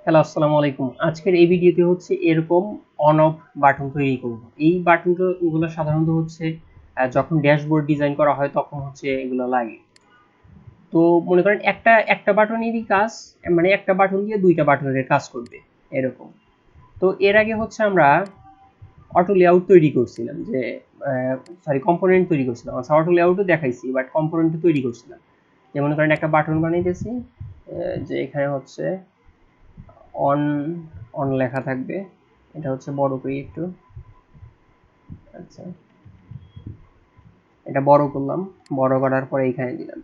Hello, আসসালামু আলাইকুম। আজকের এই ভিডিওতে হচ্ছে এরকম অন অফ বাটন তৈরি করব। এই বাটনগুলো সাধারণত হচ্ছে যখন ড্যাশবোর্ড ডিজাইন করা হয় তখন হচ্ছে এগুলো লাগে। তো মনে করেন একটা একটা বাটনেরই কাজ, মানে একটা বাটন দিয়ে দুইটা বাটনের কাজ করবে এরকম। তো এর আগে হচ্ছে আমরা অটো লেআউট তৈরি করছিলাম, যে সরি কম্পোনেন্ট তৈরি করছিলাম। আচ্ছা, অটো লেআউটও দেখাইছি, বাট কম্পোনেন্ট তৈরি করছিলাম। যে মনে করেন একটা বাটন বানাইতেছি, যে এখানে হচ্ছে অন অন লেখা থাকবে। এটা হচ্ছে বড় করি একটু। আচ্ছা, এটা বড় করলাম, বড় করার পরে এখানে দিলাম।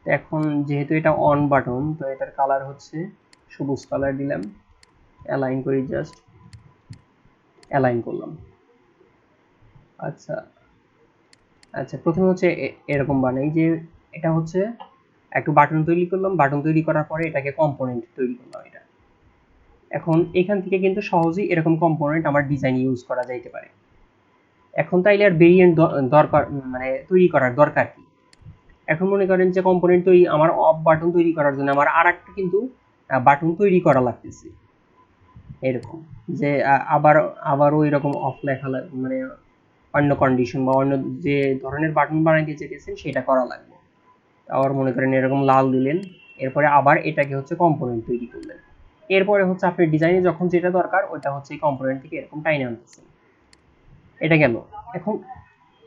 তো এখন যেহেতু এটা অন বাটন, তো এটার কালার হচ্ছে সবুজ কালার দিলাম। অ্যালাইন করি, জাস্ট অ্যালাইন করলাম। আচ্ছা আচ্ছা, প্রথমে হচ্ছে এরকম বানাই যে এটা হচ্ছে একটু বাটন তৈরি করলাম। বাটন তৈরি করার পরে এটাকে কম্পোনেন্ট তৈরি করলাম। এটা এখন এখান থেকে কিন্তু সহজেই এরকম কম্পোনেন্ট আমার ডিজাইন ইউজ করা যাইতে পারে। এখন তাইলে আর ভেরিয়েন্ট দরকার, মানে তৈরি করার দরকার কি? এখন মনে করেন যে কম্পোনেন্ট তৈরি, আমার অফ বাটন তৈরি করার জন্য আমার আর একটা কিন্তু বাটন তৈরি করা লাগতেছে এরকম, যে আবার আবার ওই রকম অফ লেখা মানে অন্য কন্ডিশন বা অন্য যে ধরনের বাটন বানাইতে চেয়েছেন সেটা করা লাগবে। আবার মনে করেন এরকম লাল দিলেন, এরপরে আবার এটাকে হচ্ছে কম্পোনেন্ট তৈরি করলেন। এরপরে হচ্ছে আপনি ডিজাইনে যখন যেটা দরকার ওটা হচ্ছে এই কম্পোনেন্ট থেকে এরকম টাইনে আনতেছেন। এটা গেল। এখন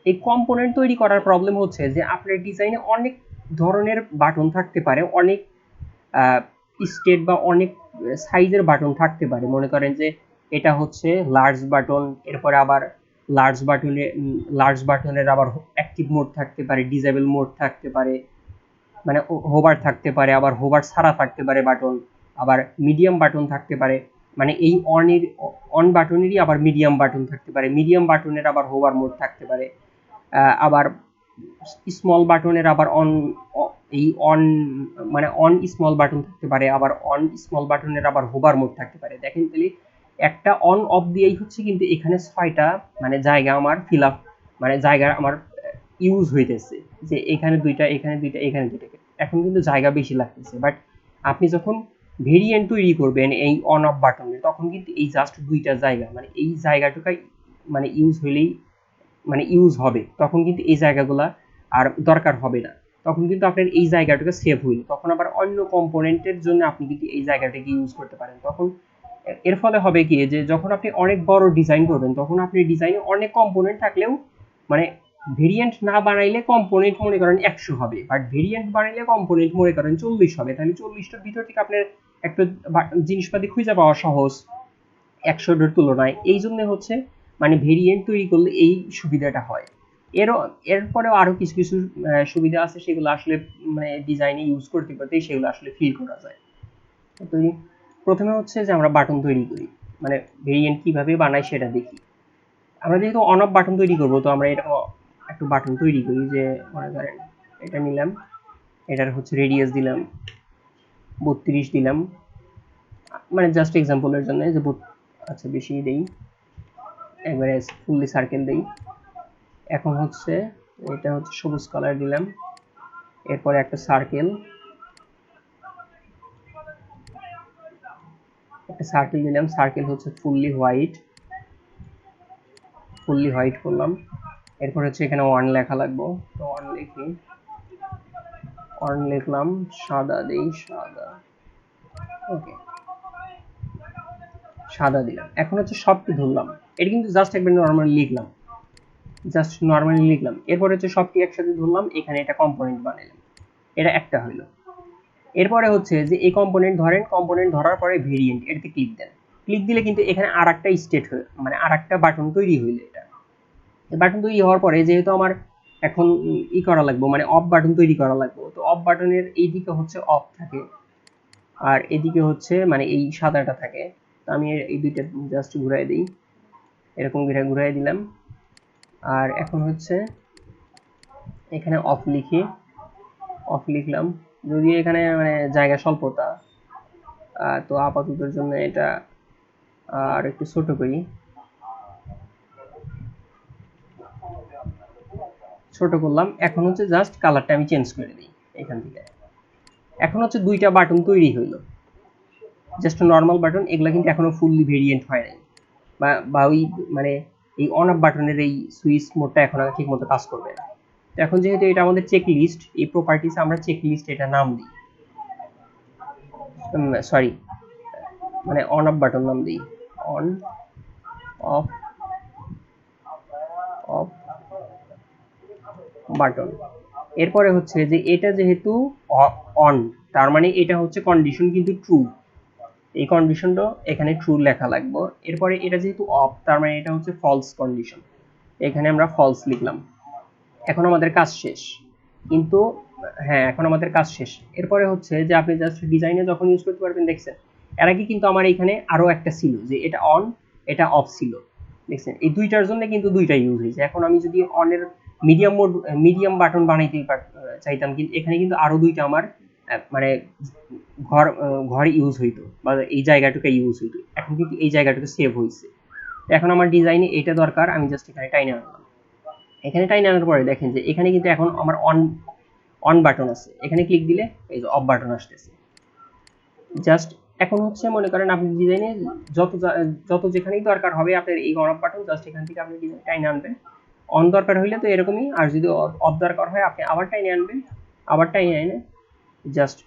এই কম্পোনেন্ট তৈরি করার প্রবলেম হচ্ছে যে আপনার ডিজাইনে অনেক ধরনের বাটন থাকতে পারে, অনেক স্টেট বা অনেক সাইজের বাটন থাকতে পারে। মনে করেন যে এটা হচ্ছে লার্জ বাটন, এরপরে আবার লার্জ বাটনের আবার অ্যাক্টিভ মোড থাকতে পারে, ডিসেবল মোড থাকতে পারে, মানে হোভার থাকতে পারে, আবার হোভার ছাড়া থাকতে পারে বাটন, আবার মিডিয়াম বাটন থাকতে পারে। মানে এই অন বাটনেরই আবার মিডিয়াম বাটন থাকতে পারে, মিডিয়াম বাটনের আবার হোভার মোড থাকতে পারে। আবার স্মল বাটনের আবার এই অন, মানে অন স্মল বাটন থাকতে পারে, আবার অন স্মল বাটনের আবার হোভার মোড থাকতে পারে। দেখেন তাহলে একটা অন অফ দিয়েই হচ্ছে কিন্তু এখানে 6টা মানে জায়গা আমার ফিল আপ, মানে জায়গা আমার ইউজ হইতেছে, যে এখানে দুইটা, এখানে দুইটা, এখানে দুইটা। এখন কিন্তু জায়গা বেশি লাগতেছে, বাট আপনি যখন ভেরিয়েন্ট তৈরি করবেন এই অন অফ বাটনে, তখন কিন্তু এই জাস্ট দুইটা জায়গা, মানে এই জায়গাটুকাই মানে ইউজ হইলেই, মানে ইউজ হবে, তখন কিন্তু এই জায়গাগুলা আর দরকার হবে না। তখন কিন্তু আপনার এই জায়গাটাকে সেভ হইল, তখন আবার অন্য কম্পোনেন্টের জন্য আপনি কিন্তু এই জায়গাটাকে ইউজ করতে পারেন। তখন এর ফলে হবে কি, যে যখন আপনি অনেক বড় ডিজাইন করবেন তখন আপনি ডিজাইনে অনেক কম্পোনেন্ট থাকলেও, মানে ভেরিয়েন্ট না বানাইলে কম্পোনেন্ট মনে করেন 100 হবে, বাট ভেরিয়েন্ট বানাইলে কম্পোনেন্ট মনে করেন 40 হবে। তাহলে 40টার ভিতর থেকে আপনার একটা জিনিসপাতি খুঁজে পাওয়া সহজ 100টার তুলনায়। এই জন্য হচ্ছে মানে ভেরিয়েন্ট তৈরি করলে এই সুবিধাটা হয়। এরপরেও আরো কিছু কিছু সুবিধা আছে, সেগুলো আসলে মানে ডিজাইনে ইউজ করতে করতে সেগুলো আসলে ফিল করা যায়। তো প্রথমে হচ্ছে যে আমরা বাটন তৈরি করি, মানে ভেরিয়েন্ট কিভাবে বানাই সেটা দেখি। আমরা যেহেতু অন অফ বাটন তৈরি করব, তো আমরা এরকম একটু বাটন তৈরি করি। যে মনে করেন এটা নিলাম, এটার হচ্ছে রেডিয়াস দিলাম 32 দিলাম, মানে জাস্ট এক্সাম্পলের জন্য যে আচ্ছা বেশি দেই, একবারে ফুললি সার্কেল দেই। এখন হচ্ছে এটা হচ্ছে সবুজ কালার দিলাম, এরপরে একটা সার্কেল দিলাম। সার্কেল হচ্ছে ফুললি হোয়াইট করলাম। এরপর হচ্ছে এখানে ওয়ান লেখা লাগবে, তো ওয়ান লিখি, ওয়ান লিখলাম, সাদা দেই, সাদা, ওকে, সাদা দিলাম। এখন হচ্ছে সবটি ধরলাম, এটা কিন্তু জাস্ট একবার নর্মালি লিখলাম। এরপর হচ্ছে সবটি একসাথে ধরলাম, এখানে এটা কম্পোনেন্ট বানাইলাম, এটা একটা হইলো। এরপরে হচ্ছে যে এই কম্পোনেন্ট ধরেন, কম্পোনেন্ট ধরার পরে ভেরিয়েন্ট, এটাতে ক্লিক দেন। ক্লিক দিলে কিন্তু এখানে আর একটা স্টেট হয়ে, মানে আর একটা বাটন তৈরি হইলো। এটা বাটন তৈরি হওয়ার পরে যেহেতু আমার এখন করা লাগবে, মানে অফ বাটন তৈরি করা লাগবে, তো অফ বাটনের এইদিকে হচ্ছে অফ থাকে, আর এদিকে হচ্ছে মানে এই সাদাটা থাকে। তো আমি এই দুইটা জাস্ট ঘুরাই দিই, এরকম ঘুরাই দিলাম। আর এখন হচ্ছে এখানে অফ লিখলাম, যদি এখানে মানে জায়গা স্বল্পতা, তো আপাততের জন্য এটা আর একটু ছোট করি, ছোট করলাম। এখন হচ্ছে জাস্ট কালারটা আমি চেঞ্জ করে দিই এখান থেকে। এখন হচ্ছে দুইটা বাটন তৈরি হইলো, জাস্ট নর্মাল বাটন, এগুলা কিন্তু এখনো ফুললি ভেরিয়েন্ট হয় নাই, বা ওই মানে এই অন অফ বাটনের এই সুইচ মোডটা এখন ঠিক মতো কাজ করবে না। তো এখন যেহেতু এটা আমাদের চেক লিস্ট, এই প্রপার্টিস আমরা চেক লিস্ট এটা নাম দিই, সরি মানে অন অফ বাটন নাম দিই, অন অফ অফ বাটন। এরপরে হচ্ছে যে এটা যেহেতু অন, তার মানে এটা হচ্ছে কন্ডিশন কিন্তু ট্রু, এই কন্ডিশনটা এখানে ট্রু লেখা লাগবে। এরপরে এটা যেহেতু অফ, তার মানে এটা হচ্ছে ফলস কন্ডিশন, এখানে আমরা ফলস লিখলাম। এখন আমাদের কাজ শেষ, কিন্তু হ্যাঁ এখন আমাদের কাজ শেষ। এরপরে হচ্ছে যে আপনি জাস্ট ডিজাইনে যখন ইউজ করতে পারবেন, দেখছেন এর আগে কিন্তু আমার এখানে আরো একটা ছিল যে এটা অন এটা অফ ছিল, দেখছেন এই দুইটার জন্য কিন্তু দুইটা ইউজ হয়েছে। এখন আমি যদি অনের মিডিয়াম মোড মিডিয়াম বাটন বানাইতে চাইতাম, কিন্তু এখানে কিন্তু আরো দুইটা আমার মানে ঘরে ইউজ হইতো, বা এই জায়গাটুকু ইউজ হইতো, এখন কিন্তু এই জায়গাটুকু সেভ হয়েছে। এখন আমার ডিজাইনে এটা দরকার, আমি জাস্ট এখানে টাইনে আনলাম। এখানে টাইনে আনার পরে দেখেন যে এখানে কিন্তু এখন আমার অন অন বাটন আছে, এখানে ক্লিক দিলে এই যে অফ বাটন আসতেছে। জাস্ট এখন হচ্ছে মনে করেন আপনি ডিজাইনে যত যেখানেই দরকার হবে আপনার এই অন অফ বাটন, জাস্ট এখান থেকে আপনি ডিজাইন টাইনে আনবেন। অন দরকার হইলে তো এরকমই, আর যদি অফ দরকার হয় আপনি আবার টাইনে আনবেন, আবার টাইনে এনে জাস্ট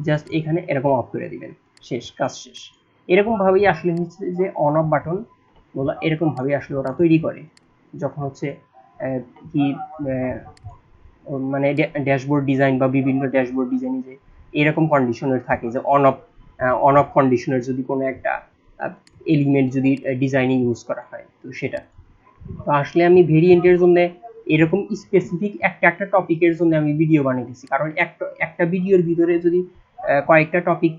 জাস্ট এখানে এরকম অফ করে দিবেন, শেষ, কাজ শেষ। এরকম ভাবেই আসলে হচ্ছে যে অন অফ বাটন গুলো এরকম ভাবে আসলে ওরা তৈরি করে, যখন হচ্ছে কি মানে ড্যাশবোর্ড ডিজাইন বা বিভিন্ন ড্যাশবোর্ড ডিজাইনে যে এরকম কন্ডিশনের থাকে যে অন অফ কন্ডিশনের যদি কোনো একটা এলিমেন্ট যদি ডিজাইনে ইউজ করা হয়, তো সেটা। তো আসলে আমি ভেরিয়েন্টের জন্য এরকম স্পেসিফিক একটা একটা টপিকের জন্য আমি ভিডিও বানিয়েছি, কারণ একটা ভিডিওর ভিতরে যদি কয়েকটা টপিক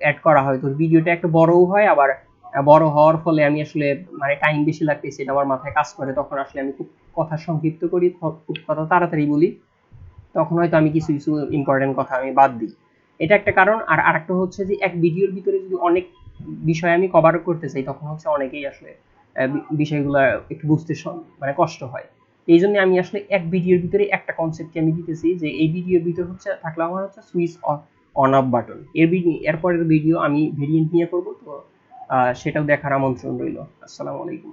অ্যাড করা হয়, তো ভিডিওটা একটা বড়ও হয়, আবার বড় হওয়ার ফলে আমি আসলে মানে টাইম বেশি লাগতেছে, এটা আমার মাথায় কাজ করে, তখন আসলে আমি খুব কথা সংক্ষিপ্ত করি, খুব কথা তাড়াতাড়ি বলি, তখন হয়তো আমি কিছু কিছু ইম্পর্টেন্ট কথা আমি বাদ দিই, এটা একটা কারণ। আর আরেকটা হচ্ছে যে এক ভিডিওর ভিতরে যদি অনেক বিষয় আমি কভার করতে চাই, তখন হচ্ছে অনেকেই আসলে বিষয়গুলো একটু বুঝতে মানে কষ্ট হয়। এই জন্য আমি আসলে এক ভিডিওর ভিতরে একটা কনসেপ্টকে আমি দিতেছি, যে এই ভিডিওর ভিতরে হচ্ছে থাকলে আমার হচ্ছে সুইচ অন অফ বাটন। এরপরের ভিডিও আমি ভেরিয়েন্ট নিয়ে করবো, তো সেটাও দেখার আমন্ত্রণ রইল। আসসালামু আলাইকুম।